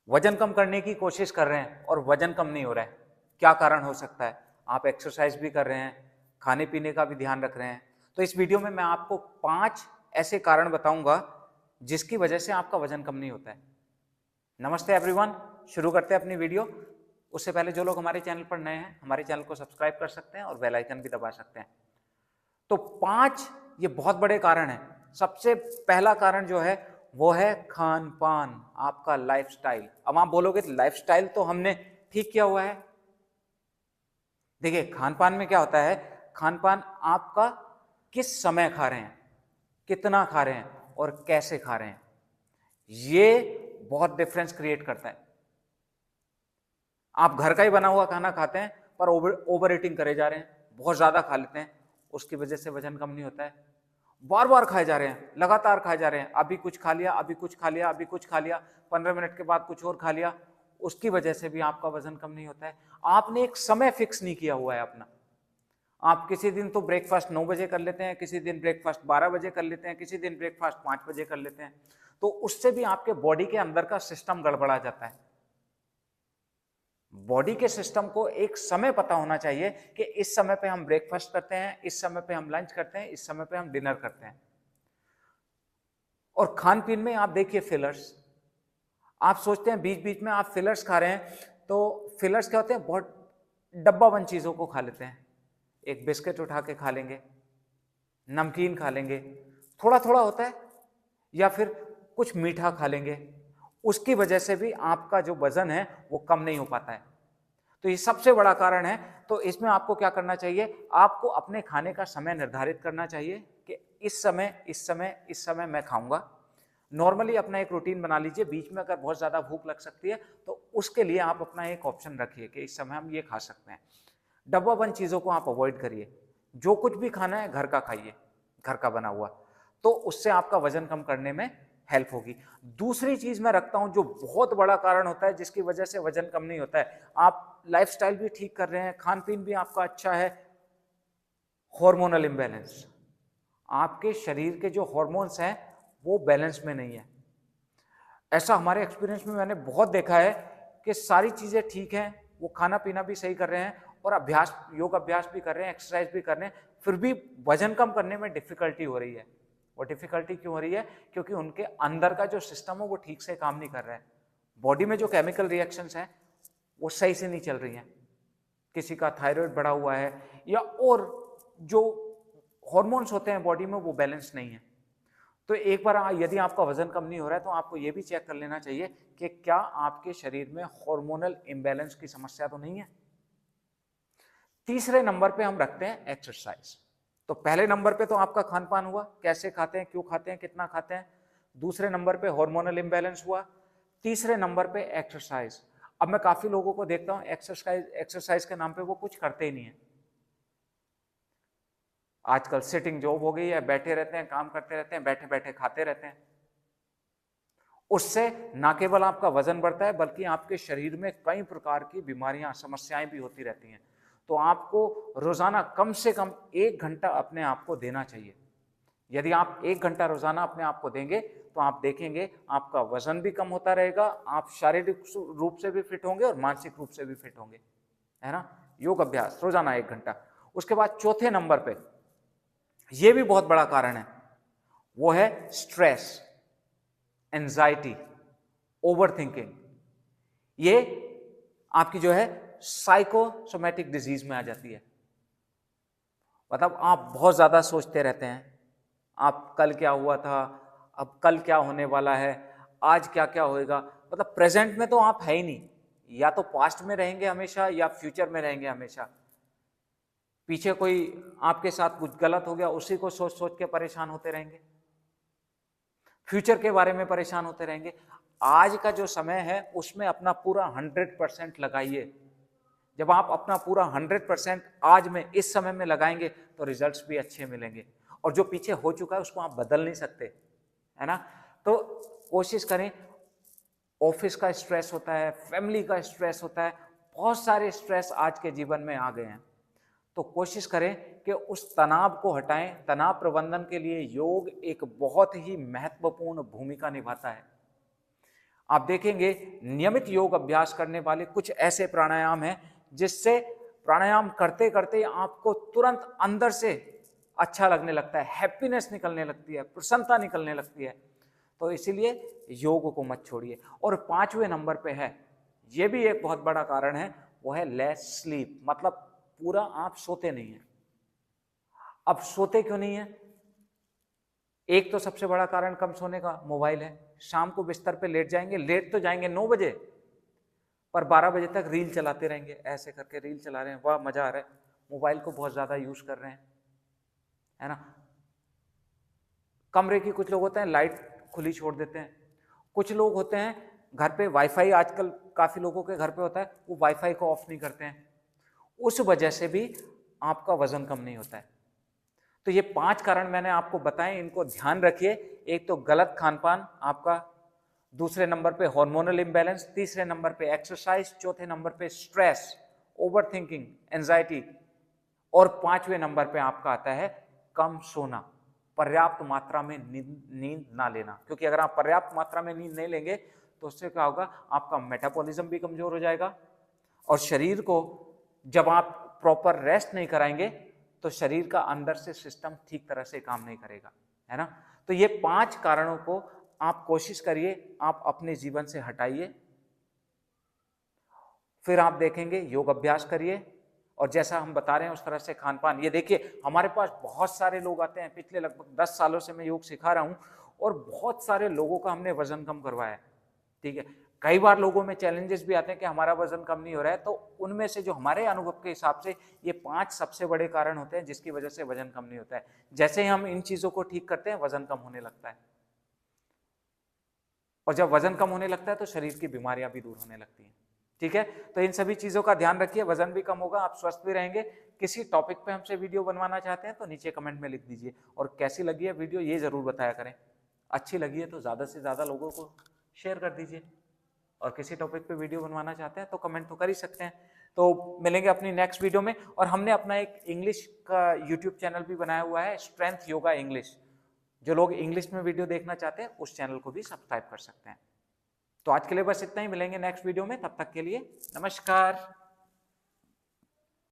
वजन कम करने की कोशिश कर रहे हैं और वजन कम नहीं हो रहा है, क्या कारण हो सकता है? आप एक्सरसाइज भी कर रहे हैं, खाने पीने का भी ध्यान रख रहे हैं, तो इस वीडियो में मैं आपको 5 ऐसे कारण बताऊंगा जिसकी वजह से आपका वजन कम नहीं होता है। नमस्ते एवरीवन, शुरू करते हैं अपनी वीडियो। उससे पहले जो लोग हमारे चैनल पर नए हैं, हमारे चैनल को सब्सक्राइब कर सकते हैं और बेल आइकन भी दबा सकते हैं। तो 5 ये बहुत बड़े कारण हैं। सबसे पहला कारण जो है वो है खान पान, आपका लाइफस्टाइल। अब आप बोलोगे लाइफस्टाइल तो हमने ठीक किया हुआ है। देखिए खान पान में क्या होता है, खान पान आपका किस समय खा रहे हैं, कितना खा रहे हैं और कैसे खा रहे हैं, ये बहुत डिफरेंस क्रिएट करता है। आप घर का ही बना हुआ खाना खाते हैं पर ओवर ईटिंग करे जा रहे हैं, बहुत ज्यादा खा लेते हैं, उसकी वजह से वजन कम नहीं होता है। बार बार खाए जा रहे हैं, लगातार खाए जा रहे हैं, अभी कुछ खा लिया, अभी कुछ खा लिया, अभी कुछ खा लिया, 15 मिनट के बाद कुछ और खा लिया, उसकी वजह से भी आपका वजन कम नहीं होता है। आपने एक समय फिक्स नहीं किया हुआ है अपना। आप किसी दिन तो ब्रेकफास्ट 9 बजे कर लेते हैं, किसी दिन ब्रेकफास्ट 12 बजे कर लेते हैं, किसी दिन ब्रेकफास्ट 5 बजे कर लेते हैं, तो उससे भी आपके बॉडी के अंदर का सिस्टम गड़बड़ा जाता है। बॉडी के सिस्टम को एक समय पता होना चाहिए कि इस समय पे हम ब्रेकफास्ट करते हैं, इस समय पे हम लंच करते हैं, इस समय पे हम डिनर करते हैं। और खान पीन में आप देखिए फिलर्स, आप सोचते हैं बीच बीच में आप फिलर्स खा रहे हैं, तो फिलर्स क्या होते हैं, बहुत डब्बा बंद चीजों को खा लेते हैं। एक बिस्किट उठा के खा लेंगे, नमकीन खा लेंगे, थोड़ा थोड़ा होता है, या फिर कुछ मीठा खा लेंगे, उसकी वजह से भी आपका जो वजन है वो कम नहीं हो पाता है। तो ये सबसे बड़ा कारण है। तो इसमें आपको क्या करना चाहिए, आपको अपने खाने का समय निर्धारित करना चाहिए कि इस समय इस समय इस समय मैं खाऊंगा। नॉर्मली अपना एक रूटीन बना लीजिए, बीच में अगर बहुत ज्यादा भूख लग सकती है तो उसके लिए आप अपना एक ऑप्शन रखिए कि इस समय हम ये खा सकते हैं। डब्बा बंद चीजों को आप अवॉइड करिए, जो कुछ भी खाना है घर का खाइए, घर का बना हुआ, तो उससे आपका वजन कम करने में हेल्प होगी। दूसरी चीज मैं रखता हूं जो बहुत बड़ा कारण होता है जिसकी वजह से वजन कम नहीं होता है, आप लाइफस्टाइल भी ठीक कर रहे हैं, खान पीन भी आपका अच्छा है, हार्मोनल इंबैलेंस। आपके शरीर के जो हार्मोन्स हैं वो बैलेंस में नहीं है। ऐसा हमारे एक्सपीरियंस में मैंने बहुत देखा है कि सारी चीजें ठीक हैं, वो खाना पीना भी सही कर रहे हैं और अभ्यास, योग अभ्यास भी कर रहे हैं, एक्सरसाइज भी कर रहे हैं, फिर भी वजन कम करने में डिफिकल्टी हो रही है। वो डिफिकल्टी क्यों हो रही है, क्योंकि उनके अंदर का जो सिस्टम है वो ठीक से काम नहीं कर रहा है। बॉडी में जो केमिकल रिएक्शंस हैं वो सही से नहीं चल रही हैं। किसी का थायराइड बढ़ा हुआ है या और जो हॉर्मोन्स होते हैं बॉडी में वो बैलेंस नहीं है। तो एक बार यदि आपका वजन कम नहीं हो रहा है तो आपको यह भी चेक कर लेना चाहिए कि क्या आपके शरीर में हार्मोनल इंबैलेंस की समस्या तो नहीं है। तीसरे नंबर पे हम रखते हैं एक्सरसाइज। तो पहले नंबर पे तो आपका खान पान हुआ, कैसे खाते हैं, क्यों खाते हैं, कितना खाते हैं। दूसरे नंबर पे हार्मोनल इंबैलेंस हुआ। तीसरे नंबर पे एक्सरसाइज। अब मैं काफी लोगों को देखता हूं एक्सरसाइज एक्सरसाइज के नाम पे वो कुछ करते ही नहीं है। आजकल सिटिंग जॉब हो गई है, बैठे रहते हैं, काम करते रहते हैं, बैठे बैठे खाते रहते हैं। उससे ना केवल आपका वजन बढ़ता है बल्कि आपके शरीर में कई प्रकार की बीमारियां, समस्याएं भी होती रहती हैं। तो आपको रोजाना कम से कम 1 घंटा अपने आप को देना चाहिए। यदि आप 1 घंटा रोजाना अपने आप को देंगे तो आप देखेंगे आपका वजन भी कम होता रहेगा, आप शारीरिक रूप से भी फिट होंगे और मानसिक रूप से भी फिट होंगे, है ना। योग अभ्यास रोजाना 1 घंटा। उसके बाद चौथे नंबर पे, यह भी बहुत बड़ा कारण है, वो है स्ट्रेस, एंजाइटी, ओवर थिंकिंग। ये आपकी जो है साइकोसोमैटिक डिजीज में आ जाती है। मतलब आप बहुत ज्यादा सोचते रहते हैं, आप कल क्या हुआ था, अब कल क्या होने वाला है, आज क्या क्या होएगा। मतलब प्रेजेंट में तो आप है ही नहीं, या तो पास्ट में रहेंगे हमेशा या फ्यूचर में रहेंगे हमेशा। पीछे कोई आपके साथ कुछ गलत हो गया उसी को सोच सोच के परेशान होते रहेंगे, फ्यूचर के बारे में परेशान होते रहेंगे। आज का जो समय है उसमें अपना पूरा 100% लगाइए। जब आप अपना पूरा 100% आज में इस समय में लगाएंगे तो रिजल्ट्स भी अच्छे मिलेंगे। और जो पीछे हो चुका है उसको आप बदल नहीं सकते, है ना। तो कोशिश करें, ऑफिस का स्ट्रेस होता है, फैमिली का स्ट्रेस होता है, बहुत सारे स्ट्रेस आज के जीवन में आ गए हैं। तो कोशिश करें कि उस तनाव को हटाएं। तनाव प्रबंधन के लिए योग एक बहुत ही महत्वपूर्ण भूमिका निभाता है। आप देखेंगे नियमित योग अभ्यास करने वाले कुछ ऐसे प्राणायाम हैं जिससे प्राणायाम करते करते आपको तुरंत अंदर से अच्छा लगने लगता है, हैप्पीनेस निकलने लगती है, प्रसन्नता निकलने लगती है। तो इसीलिए योग को मत छोड़िए। और 5वें नंबर पे है, ये भी एक बहुत बड़ा कारण है, वो है लेस स्लीप, मतलब पूरा आप सोते नहीं हैं। अब सोते क्यों नहीं है? एक तो सबसे बड़ा कारण कम सोने का मोबाइल है। शाम को बिस्तर पे लेट जाएंगे, लेट तो जाएंगे 9 बजे, पर 12 बजे तक रील चलाते रहेंगे, ऐसे करके रील चला रहे हैं, वाह मजा आ रहा है, मोबाइल को बहुत ज्यादा यूज कर रहे हैं, है ना। कमरे की कुछ लोग होते हैं लाइट खुली छोड़ देते हैं, कुछ लोग होते हैं घर पे वाईफाई, आजकल काफी लोगों के घर पे होता है, वो वाईफाई को ऑफ नहीं करते हैं, उस वजह से भी आपका वजन कम नहीं होता है। तो ये 5 कारण मैंने आपको बताए, इनको ध्यान रखिए। एक तो गलत खानपान आपका, दूसरे नंबर पे हार्मोनल इंबैलेंस, तीसरे नंबर पे एक्सरसाइज, चौथे नंबर पे स्ट्रेस, ओवरथिंकिंग, एंजाइटी, और 5वें नंबर पे आपका आता है कम सोना, पर्याप्त मात्रा में नींद ना लेना। क्योंकि अगर आप पर्याप्त मात्रा में नींद नहीं लेंगे तो उससे क्या होगा, आपका मेटाबॉलिज्म भी कमजोर हो जाएगा, और शरीर को जब आप प्रॉपर रेस्ट नहीं कराएंगे तो शरीर का अंदर से सिस्टम ठीक तरह से काम नहीं करेगा, है ना। तो ये 5 कारणों को आप कोशिश करिए, आप अपने जीवन से हटाइए, फिर आप देखेंगे योग अभ्यास करिए, और जैसा हम बता रहे हैं उस तरह से खान पान। ये देखिए हमारे पास बहुत सारे लोग आते हैं, पिछले लगभग 10 सालों से मैं योग सिखा रहा हूं, और बहुत सारे लोगों का हमने वजन कम करवाया है, ठीक है। कई बार लोगों में चैलेंजेस भी आते हैं कि हमारा वजन कम नहीं हो रहा है, तो उनमें से जो हमारे अनुभव के हिसाब से ये 5 सबसे बड़े कारण होते हैं जिसकी वजह से वजन कम नहीं होता है। जैसे ही हम इन चीजों को ठीक करते हैं वजन कम होने लगता है, और जब वजन कम होने लगता है तो शरीर की बीमारियां भी दूर होने लगती हैं, ठीक है। तो इन सभी चीजों का ध्यान रखिए, वजन भी कम होगा, आप स्वस्थ भी रहेंगे। किसी टॉपिक पे हमसे वीडियो बनवाना चाहते हैं तो नीचे कमेंट में लिख दीजिए, और कैसी लगी है वीडियो ये जरूर बताया करें। अच्छी लगी है तो ज्यादा से ज्यादा लोगों को शेयर कर दीजिए, और किसी टॉपिक पे वीडियो बनवाना चाहते हैं तो कमेंट तो कर ही सकते हैं। तो मिलेंगे अपनी नेक्स्ट वीडियो में। और हमने अपना एक इंग्लिश का यूट्यूब चैनल भी बनाया हुआ है, स्ट्रेंथ योगा इंग्लिश, जो लोग इंग्लिश में वीडियो देखना चाहते हैं उस चैनल को भी सब्सक्राइब कर सकते हैं। तो आज के लिए बस इतना ही, मिलेंगे नेक्स्ट वीडियो में, तब तक के लिए नमस्कार।